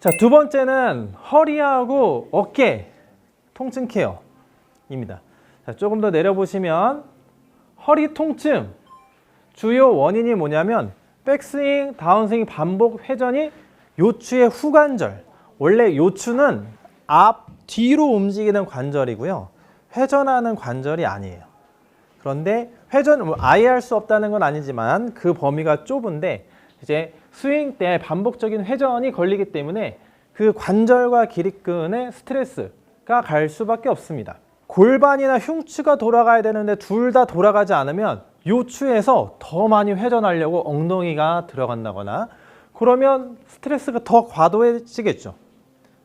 자, 두 번째는 허리하고 어깨 통증 케어입니다. 자, 조금 더 내려보시면 허리 통증 주요 원인이 뭐냐면 백스윙, 다운스윙 반복 회전이 요추의 후관절. 원래 요추는 앞, 뒤로 움직이는 관절이고요. 회전하는 관절이 아니에요. 그런데 회전 아예 할 수 없다는 건 아니지만 그 범위가 좁은데 이제 스윙 때 반복적인 회전이 걸리기 때문에 그 관절과 기립근에 스트레스가 갈 수밖에 없습니다. 골반이나 흉추가 돌아가야 되는데 둘 다 돌아가지 않으면 요추에서 더 많이 회전하려고 엉덩이가 들어간다거나 그러면 스트레스가 더 과도해지겠죠.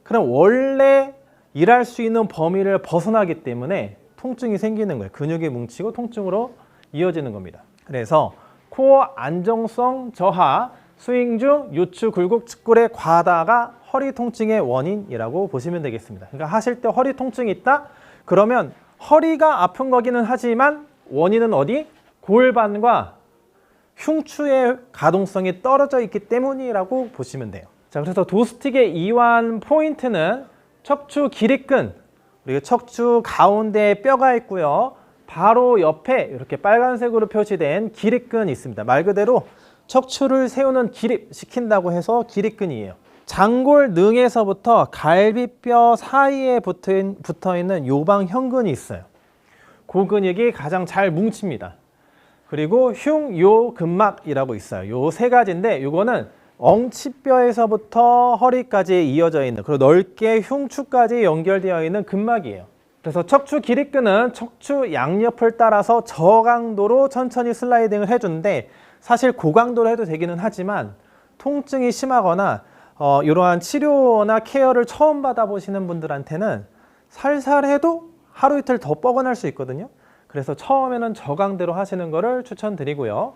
그럼 원래 일할 수 있는 범위를 벗어나기 때문에 통증이 생기는 거예요. 근육이 뭉치고 통증으로 이어지는 겁니다. 그래서 코어 안정성 저하, 스윙 중 요추 굴곡 측골의 과다가 허리 통증의 원인이라고 보시면 되겠습니다. 그러니까 하실 때 허리 통증이 있다? 그러면 허리가 아픈 거기는 하지만 원인은 어디? 골반과 흉추의 가동성이 떨어져 있기 때문이라고 보시면 돼요. 자, 그래서 도스틱의 이완 포인트는 척추 기립근, 그리고 척추 가운데에 뼈가 있고요. 바로 옆에 이렇게 빨간색으로 표시된 기립근이 있습니다. 말 그대로 척추를 세우는 기립시킨다고 해서 기립근이에요. 장골 능에서부터 갈비뼈 사이에 붙어 있는 요방형근이 있어요. 그 근육이 가장 잘 뭉칩니다. 그리고 흉요근막이라고 있어요. 요 세 가지인데 요거는 엉치뼈에서부터 허리까지 이어져 있는, 그리고 넓게 흉추까지 연결되어 있는 근막이에요. 그래서 척추 기립근은 척추 양옆을 따라서 저강도로 천천히 슬라이딩을 해주는데 사실 고강도로 해도 되기는 하지만 통증이 심하거나 이러한 치료나 케어를 처음 받아보시는 분들한테는 살살 해도 하루 이틀 더 뻐근할 수 있거든요. 그래서 처음에는 저강대로 하시는 것을 추천드리고요.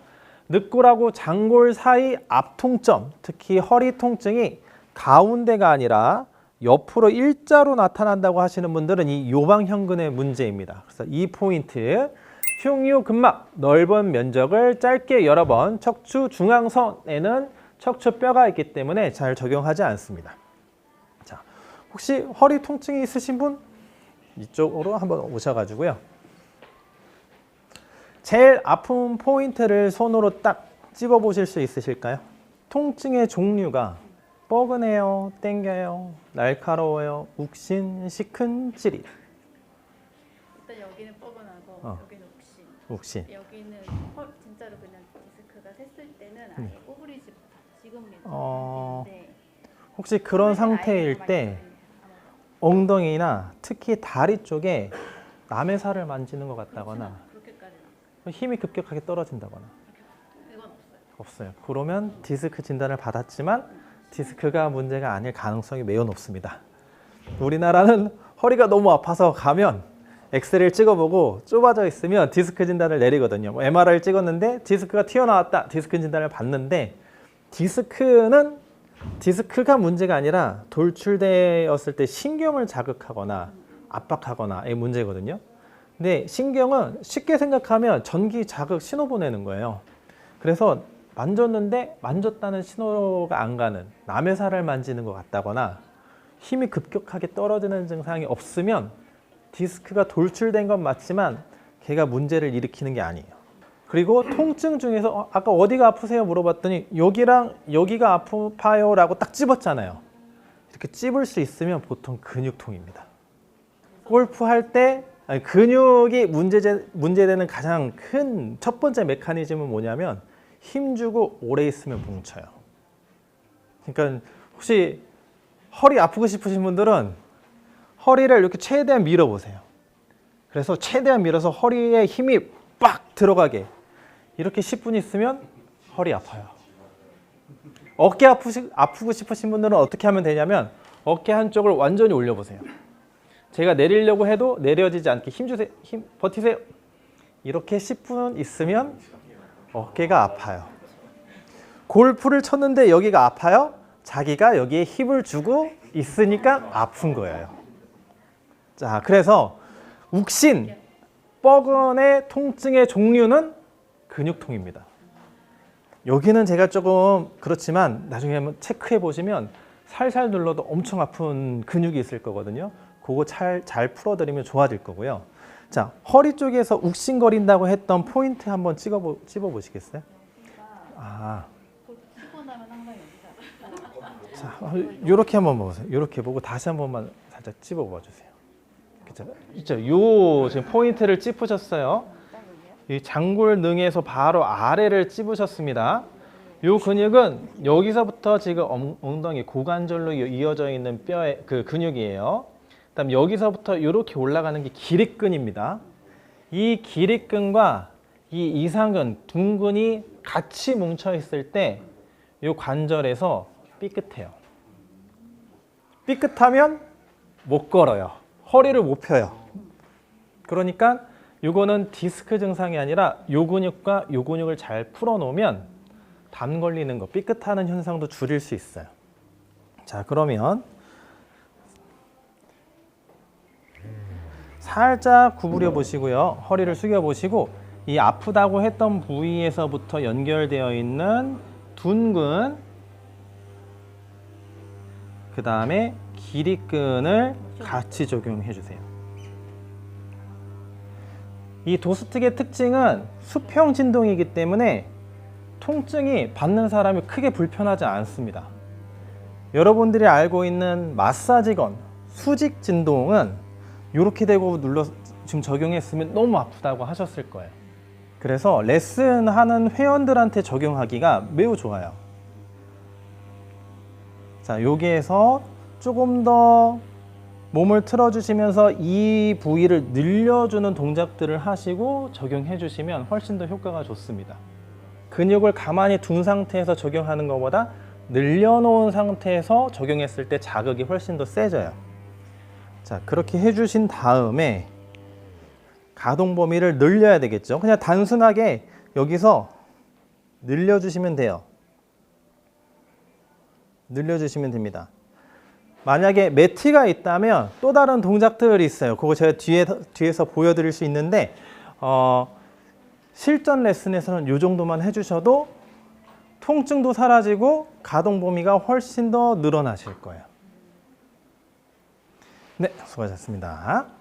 늑골하고 장골 사이 앞통점, 특히 허리 통증이 가운데가 아니라 옆으로 일자로 나타난다고 하시는 분들은 이 요방형근의 문제입니다. 그래서 이 포인트, 흉요근막 넓은 면적을 짧게 여러 번, 척추 중앙선에는 척추뼈가 있기 때문에 잘 적용하지 않습니다. 자, 혹시 허리 통증이 있으신 분 이쪽으로 한번 오셔가지고요. 제일 아픈 포인트를 손으로 딱 찝어 보실 수 있으실까요? 통증의 종류가 뻐근해요, 땡겨요, 날카로워요, 욱신, 시큰, 찌릿. 일단 여기는 뻐근하고 여기는 욱신. 여기는 진짜로 그냥 디스크가 샜을 때는 아예 꼬부리지 지금입니다. 혹시 그런 상태일 때 엉덩이나 특히 다리 쪽에 남의 살을 만지는 것 같다거나 힘이 급격하게 떨어진다거나 이건 없어요. 그러면 디스크 진단을 받았지만 디스크가 문제가 아닐 가능성이 매우 높습니다. 우리나라는 허리가 너무 아파서 가면 엑스레이를 찍어보고 좁아져 있으면 디스크 진단을 내리거든요. MRI 찍었는데 디스크가 튀어나왔다. 디스크 진단을 받는데 디스크가 문제가 아니라 돌출되었을 때 신경을 자극하거나 압박하거나의 문제거든요. 근데 신경은 쉽게 생각하면 전기 자극 신호 보내는 거예요. 그래서 만졌는데 만졌다는 신호가 안 가는, 남의 살을 만지는 것 같다거나 힘이 급격하게 떨어지는 증상이 없으면 디스크가 돌출된 건 맞지만 걔가 문제를 일으키는 게 아니에요. 그리고 통증 중에서 아까 어디가 아프세요 물어봤더니 여기랑 여기가 아파요 라고 딱 찝었잖아요. 이렇게 찝을 수 있으면 보통 근육통입니다. 골프할 때 근육이 문제되는 가장 큰 첫 번째 메커니즘은 뭐냐면 힘주고 오래 있으면 뭉쳐요. 그러니까 혹시 허리 아프고 싶으신 분들은 허리를 이렇게 최대한 밀어보세요. 그래서 최대한 밀어서 허리에 힘이 빡 들어가게 이렇게 10분 있으면 허리 아파요. 어깨 아프고 싶으신 분들은 어떻게 하면 되냐면 어깨 한쪽을 완전히 올려보세요. 제가 내리려고 해도 내려지지 않게 힘주세요. 버티세요. 이렇게 10분 있으면 어깨가 아파요. 골프를 쳤는데 여기가 아파요? 자기가 여기에 힘을 주고 있으니까 아픈 거예요. 자, 그래서 욱신, 뻐근의 통증의 종류는 근육통입니다. 여기는 제가 조금 그렇지만 나중에 한번 체크해 보시면 살살 눌러도 엄청 아픈 근육이 있을 거거든요. 그거 잘 풀어드리면 좋아질 거고요. 자, 허리 쪽에서 욱신거린다고 했던 포인트 한번 찝어보시겠어요? 여기가 곧 치고 나면 항상 여기가 자, 이렇게 한번 보세요. 이렇게 보고 다시 한 번만 살짝 찝어봐 주세요. 그렇죠? 요 지금 포인트를 찝으셨어요. 딱 여기요? 이 장골능에서 바로 아래를 찝으셨습니다. 요 근육은 여기서부터 지금 엉덩이 고관절로 이어져 있는 뼈의 그 근육이에요. 그다음 여기서부터 이렇게 올라가는 게 기립근입니다. 이 기립근과 이 이상근, 둔근이 같이 뭉쳐 있을 때 이 관절에서 삐끗해요. 삐끗하면 못 걸어요. 허리를 못 펴요. 그러니까 이거는 디스크 증상이 아니라 요 근육과 요 근육을 잘 풀어놓으면 담 걸리는 거, 삐끗하는 현상도 줄일 수 있어요. 자, 그러면 살짝 구부려 보시고요. 허리를 숙여 보시고 이 아프다고 했던 부위에서부터 연결되어 있는 둔근, 그 다음에 기립근을 같이 적용해 주세요. 이 도스틱의 특징은 수평 진동이기 때문에 통증이 받는 사람이 크게 불편하지 않습니다. 여러분들이 알고 있는 마사지건, 수직 진동은 이렇게 되고 지금 적용했으면 너무 아프다고 하셨을 거예요. 그래서 레슨하는 회원들한테 적용하기가 매우 좋아요. 자, 여기에서 조금 더 몸을 틀어주시면서 이 부위를 늘려주는 동작들을 하시고 적용해 주시면 훨씬 더 효과가 좋습니다. 근육을 가만히 둔 상태에서 적용하는 것보다 늘려놓은 상태에서 적용했을 때 자극이 훨씬 더 세져요. 자, 그렇게 해주신 다음에 가동 범위를 늘려야 되겠죠. 그냥 단순하게 여기서 늘려주시면 돼요. 늘려주시면 됩니다. 만약에 매트가 있다면 또 다른 동작들이 있어요. 그거 제가 뒤에서 보여드릴 수 있는데 실전 레슨에서는 이 정도만 해주셔도 통증도 사라지고 가동 범위가 훨씬 더 늘어나실 거예요. 네, 수고하셨습니다.